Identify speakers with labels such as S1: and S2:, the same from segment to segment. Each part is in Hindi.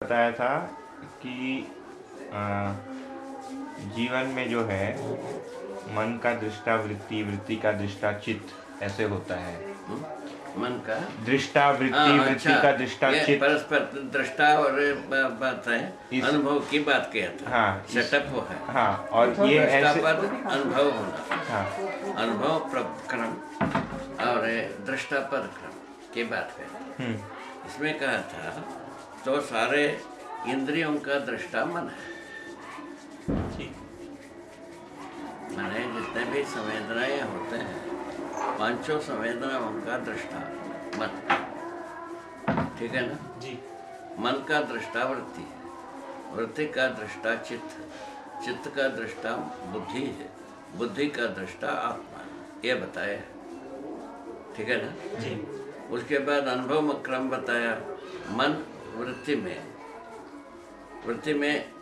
S1: बताया था कि जीवन में जो है मन का दृष्टा वृत्ति, वृत्ति का दृष्टा चित्त ऐसे होता है।
S2: मन का
S1: दृष्टा वृत्ति, वृत्ति का दृष्टा चित्त,
S2: परस्पर दृष्टा और बात है अनुभव की बात किया था।
S1: हाँ,
S2: सेटअप वो है।
S1: हाँ, और ये ऐसे
S2: पर अनुभव होना,
S1: हाँ,
S2: अनुभव क्रम और दृष्टा पर क्रम की बात करें। इसमें कहा था तो सारे इंद्रियों का दृष्टा मन है। माने जितने भी संवेदनाएं होते हैं, पांचों संवेदनाओं का दृष्टा मन, ठीक है ना जी। मन का दृष्टा वृत्ति है, वृत्ति का दृष्टा चित्त, चित्त का दृष्टा बुद्धि है, बुद्धि का दृष्टा आत्मा है। ये बताया, ठीक है ना जी। उसके बाद अनुभव में क्रम बताया। मन वृत्ति में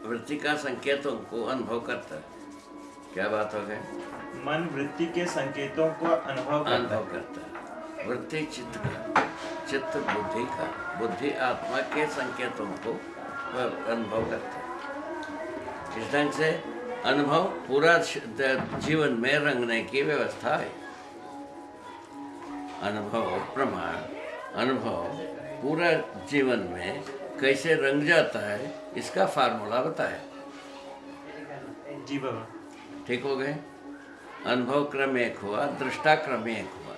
S2: वृत्ति का संकेतों को अनुभव करता है। क्या बात हो गई?
S1: मन वृत्ति के संकेतों को अनुभव
S2: करता है। वृत्ति चित्त का, चित्त बुद्धि का, बुद्धि आत्मा के संकेतों को अनुभव करता है। इस ढंग से अनुभव पूरा जीवन में रंगने की व्यवस्था है। अनुभव प्रमाण, अनुभव पूरा जीवन में कैसे रंग जाता है, इसका फार्मूला बताया जी बाबा। ठीक हो गए? अनुभव क्रम एक हुआ, दृष्टा क्रम एक हुआ,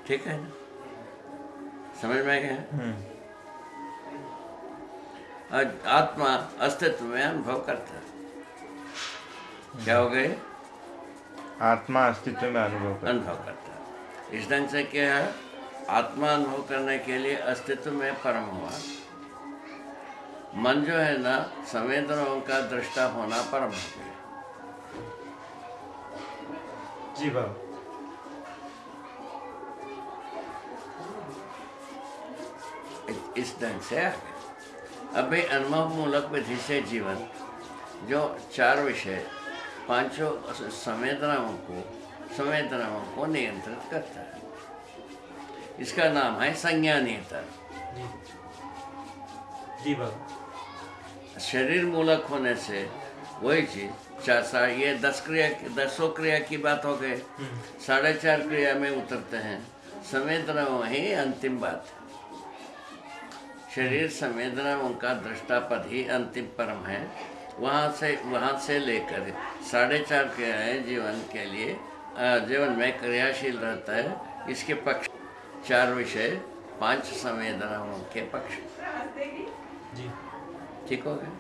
S2: ठीक है ना? समझ में गया? आत्मा अस्तित्व में अनुभव करता है। क्या हो गए?
S1: आत्मा अस्तित्व में अनुभव
S2: करता है। इस ढंग से क्या है? आत्मा अनुभव करने के लिए अस्तित्व में परम हुआ। मन जो है ना, संवेदनाओं का दृष्टा होना परम हो गया जी बाबा। इस ढंग से आ गया। अभी अनुभव मूलक विधि से जीवन जो चार विषय, पांचों संवेदनाओं को नियंत्रित करता है। इसका नाम है संज्ञानीयता जी बाबा। शरीर मूलक होने से वही चीज ये 10 क्रिया की बात हो गई, 4.5 क्रिया में उतरते हैं। संवेदनाओं ही अंतिम बात है। शरीर संवेदनाओं का दृष्टापद ही अंतिम परम है। वहाँ से लेकर 4.5 क्रियाएं जीवन के लिए जीवन में क्रियाशील रहता है। इसके पक्ष 4 विषय, 5 संवेदनाओं के पक्ष जी, ठीक हो गया।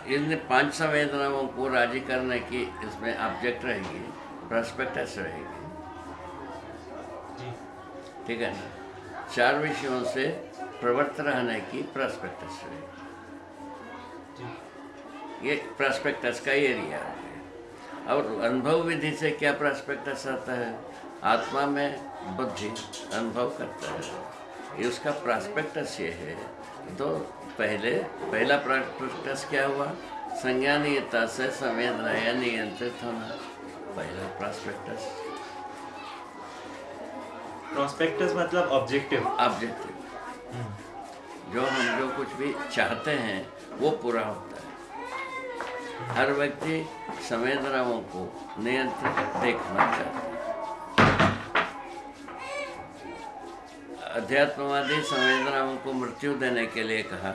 S2: इन 5 संवेदनाओं को राजी करने की इसमें ऑब्जेक्ट रहेगी, प्रोस्पेक्टस रहेगी जी, ठीक है ना। 4 विषयों से प्रवृत्त रहने की प्रोस्पेक्टस रहेगी। ये प्रोस्पेक्टस का एरिया है। और अनुभव विधि से क्या प्रोस्पेक्टस आता है? आत्मा में बुद्धि अनुभव करता है, ये उसका प्रोस्पेक्टस ये है। तो पहला प्रोस्पेक्टस क्या हुआ? संज्ञानीयता से संवेदनाएं नियंत्रित होना, पहला प्रोस्पेक्टस। प्रोस्पेक्टस मतलब ऑब्जेक्टिव जो कुछ भी चाहते हैं वो पूरा होता है। हर व्यक्ति संवेदनाओं को नियंत्रित देखना चाहता है। अध्यात्मवादी संवेदनाओं को मृत्यु देने के लिए कहा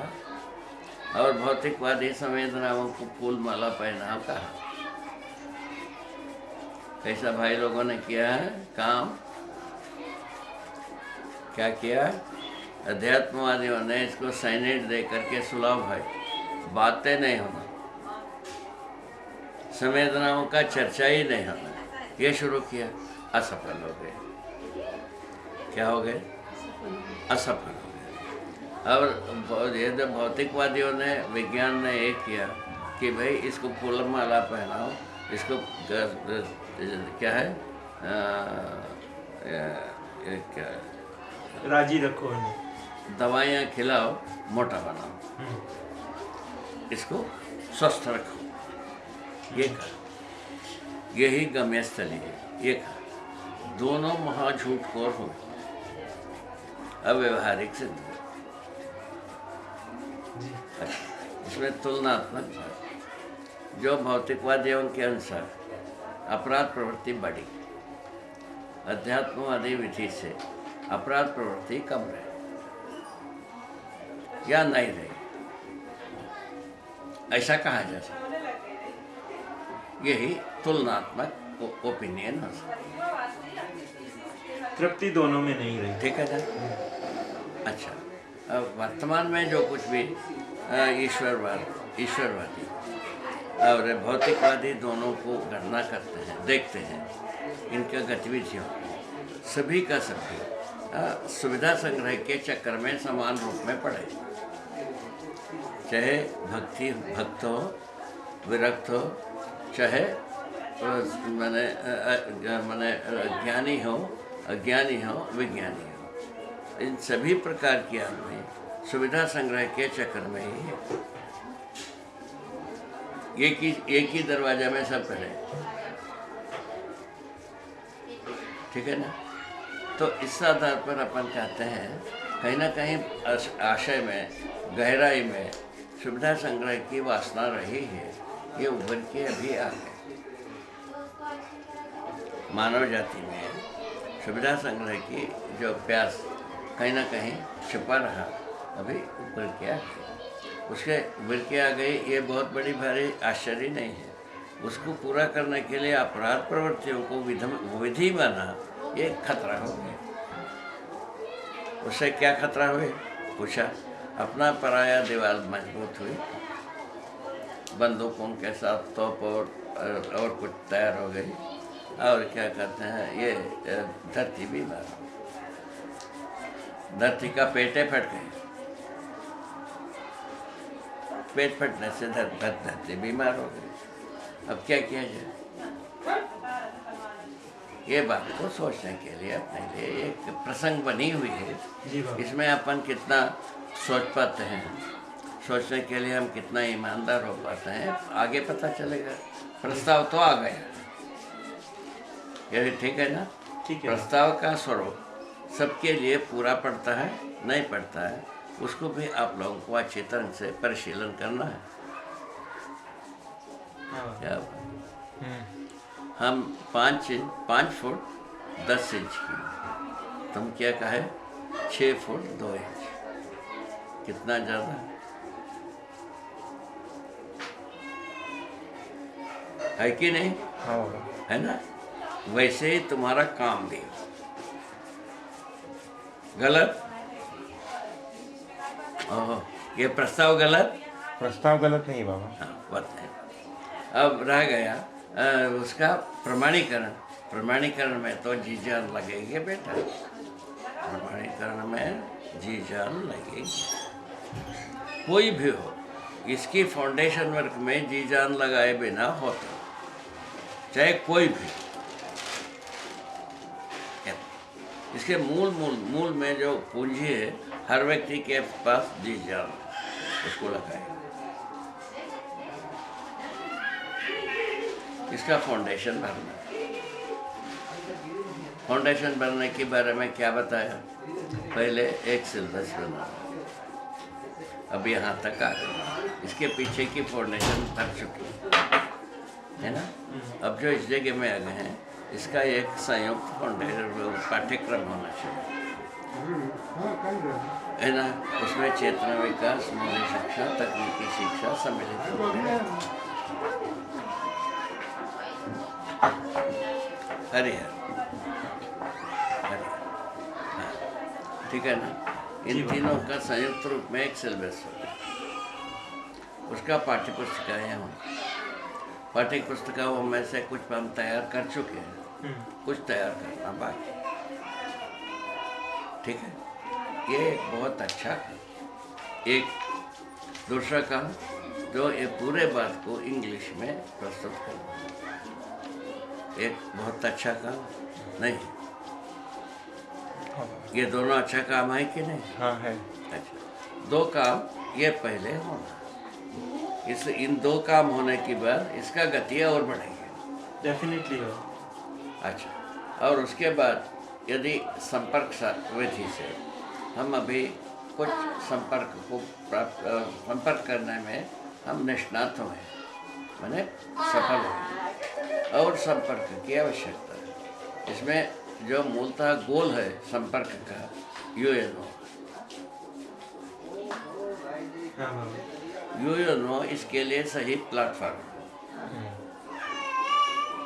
S2: और भौतिकवादी संवेदनाओं को फूल माला पहनाओ कहा। कैसा भाई लोगों ने किया है काम? क्या किया? अध्यात्मवादियों ने इसको साइनेट दे करके सुलाओ भाई, बातें नहीं होना, संवेदनाओं का चर्चा ही नहीं होना, ये शुरू किया। असफल हो गए। क्या हो गए? असफल हो गए। और ये जो भौतिकवादियों ने, विज्ञान ने एक किया कि भाई इसको फूल माला पहनाओ, इसको क्या है क्या
S1: राजी रखो,
S2: दवाइयाँ खिलाओ, मोटा बनाओ, इसको स्वस्थ रखो, ये कहा। यही गम्यस्थली है, ये कहा। दोनों महाझूठखोर हो, अव्यवहारिक सिद्ध। इसमें तुलनात्मक भाग, जो भौतिकवादियों के अनुसार अपराध प्रवृत्ति बढ़ी, अध्यात्मवादी विधि से अपराध प्रवृत्ति कम रहे या नहीं रही, ऐसा कहा जा सकता। यही तुलनात्मक ओपिनियन हो सकता।
S1: तृप्ति दोनों में नहीं रही।
S2: ठीक है ना। अच्छा, अब वर्तमान में जो कुछ भी ईश्वरवादी और भौतिकवादी दोनों को गणना करते हैं, देखते हैं इनका गतिविधियों, सभी का सभी सुविधा संग्रह के चक्कर में समान रूप में पड़े, चाहे भक्त हो, विरक्त हो, चाहे माने ज्ञानी हो, अज्ञानी हो, विज्ञानी हो, इन सभी प्रकार के आदमी सुविधा संग्रह के चक्कर में ही है। एक ही दरवाजा में सब खड़े, ठीक है ना। तो इस आधार पर अपन कहते हैं कहीं ना कहीं आशय में, गहराई में सुविधा संग्रह की वासना रही है, ये उभर के अभी आ गए। मानव जाति में सुविधा संग्रह की जो प्यास कहीं ना कहीं छिपा रहा, अभी उभर के आ गई। उसके उभर के आ गई, ये बहुत बड़ी भारी आश्चर्य नहीं है। उसको पूरा करने के लिए अपराध प्रवृत्तियों को विधि बना, ये खतरा हो गया। उससे क्या खतरा हुए पूछा, अपना पराया दीवार मजबूत हुई, बंदूकों के साथ तोप और कुछ तैयार हो गई, और क्या कहते हैं ये धरती बीमार हो, धरती का पेटे फट गए, पेट फटने से धरती बीमार हो गई। अब क्या किया जाए? ये बात को सोचने के लिए अपने लिए एक प्रसंग बनी हुई है। इसमें अपन कितना सोच पाते हैं, सोचने के लिए हम कितना ईमानदार हो पाते हैं, आगे पता चलेगा। प्रस्ताव तो आ गया, ये ठीक है ना।
S1: ठीक है।
S2: प्रस्ताव का स्वरूप सबके लिए पूरा पड़ता है, नहीं पड़ता है, उसको भी आप लोगों को अच्छी तरह से परिशीलन करना है। क्या हम 5 फुट 10 इंच की, तुम क्या कहे 6 फुट 2 इंच, कितना ज़्यादा है कि नहीं? है ना। वैसे ही तुम्हारा काम भी गलत। ओह, ये प्रस्ताव गलत?
S1: प्रस्ताव गलत नहीं बाबा।
S2: हाँ, बात है। अब रह गया उसका प्रमाणीकरण। प्रमाणीकरण में तो जी जान लगेगी बेटा, प्रमाणीकरण में जी जान लगेगी। कोई भी हो, इसकी फाउंडेशन वर्क में जी जान लगाए बिना होता, चाहे कोई भी। इसके मूल में जो पूंजी है, हर व्यक्ति के पास जी जान, उसको लगाए। इसका फाउंडेशन भरना। फाउंडेशन भरने के बारे में क्या बताया? पहले एक सिलेबस बना, अब यहाँ तक आ गया। इसके पीछे की फाउंडेशन भर चुकी है ना। अब जो इस जगह में आ गए हैं, इसका एक संयुक्त फाउंडेशन पाठ्यक्रम होना चाहिए, है ना। उसमें चेतना विकास, मौलिक शिक्षा, तकनीकी शिक्षा सम्मिलित होंगे। हरिहर, ठीक है ना। इन तीनों का संयुक्त रूप में एक सिलेबस होगा। उसका पाठ्य पुस्तिकाएँ हों। पाठ्य पुस्तिकाओं में से कुछ हम तैयार कर चुके हैं, कुछ तैयार करना बाकी, ठीक है। ये एक बहुत अच्छा एक दूसरा काम, जो ये पूरे बात को इंग्लिश में प्रस्तुत करना, एक बहुत अच्छा काम नहीं? ये दोनों अच्छा काम है कि नहीं?
S1: हाँ है।
S2: अच्छा, 2 काम ये पहले होना। इन 2 काम होने के बाद इसका गति और बढ़ेगी,
S1: डेफिनेटली हो।
S2: अच्छा, और उसके बाद यदि संपर्क विधि से हम अभी कुछ संपर्क को संपर्क करने में हम निष्णात हुए, मैंने सफल हुए। और संपर्क की आवश्यकता है। इसमें जो मूलतः गोल है संपर्क का, यूएनओ। यूएनओ इसके लिए सही प्लेटफॉर्म।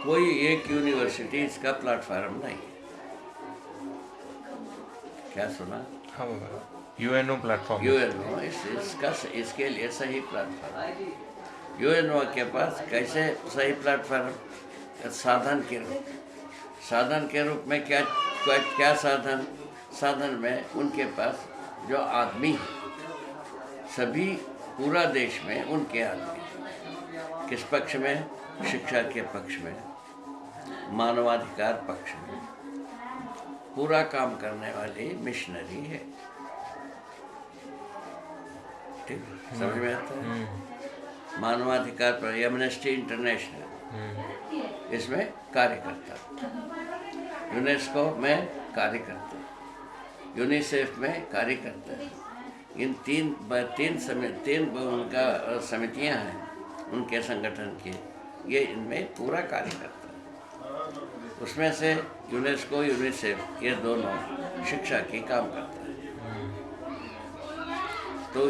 S2: कोई एक यूनिवर्सिटी इसका प्लेटफॉर्म नहीं है। क्या सुना?
S1: हाँ बाबा, यूएनओ प्लेटफॉर्म।
S2: यूएनओ इसके लिए सही प्लेटफॉर्म। यूएनओ के पास कैसे सही प्लेटफॉर्म? साधन के रूप में क्या साधन में उनके पास जो आदमी है, सभी पूरा देश में उनके आदमी, किस पक्ष में? शिक्षा के पक्ष में, मानवाधिकार पक्ष में पूरा काम करने वाली मिशनरी है। ठीक, समझ में आता है? मानवाधिकार पर एमनेस्टी इंटरनेशनल इसमें कार्य करता, यूनेस्को में कार्य करता, यूनिसेफ में कार्य करता है। इन तीन उनका समितियां हैं उनके संगठन की, ये इनमें पूरा कार्य करता है। उसमें से यूनेस्को, यूनिसेफ ये दोनों शिक्षा की काम करता है। तो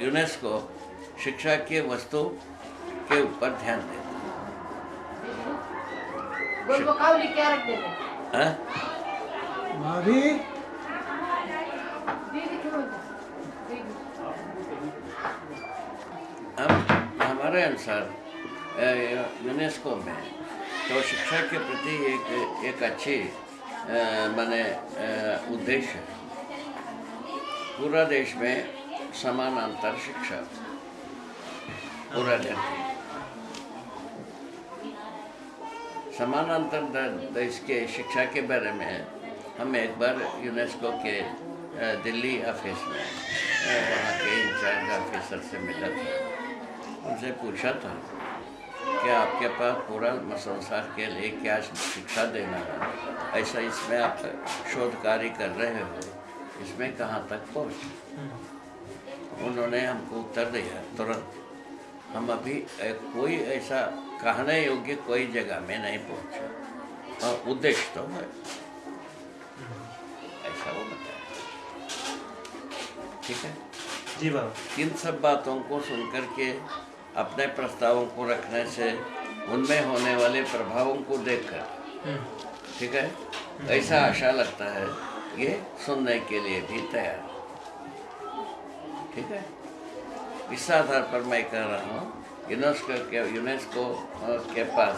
S2: यूनेस्को शिक्षा के वस्तु के ऊपर ध्यान देता है। हमारे अनुसार यूनेस्को में तो शिक्षा के प्रति एक अच्छी माने उद्देश्य है। पूरा देश में समानांतर शिक्षा, पूरा देश समानांतर देश के शिक्षा के बारे में हम एक बार यूनेस्को के दिल्ली ऑफिस में वहाँ के इंचार्ज ऑफिसर से मिला था। उनसे पूछा था कि आपके पास पूरा संसार के लिए क्या शिक्षा देना है, ऐसा इसमें आप शोध कार्य कर रहे हो, इसमें कहाँ तक पहुँचे? उन्होंने हमको उत्तर दिया तुरंत, हम अभी कोई ऐसा कहने योग्य कोई जगह में नहीं पहुँचे, और उद्देश्य तो है, ऐसा वो बताया। ठीक है
S3: जी बाबा।
S2: इन सब बातों को सुनकर के अपने प्रस्तावों को रखने से उनमें होने वाले प्रभावों को देखकर, ठीक है, ऐसा आशा लगता है ये सुनने के लिए भी तैयार। ठीक है, इस आधार पर मैं कह रहा हूँ यूनेस्को के पास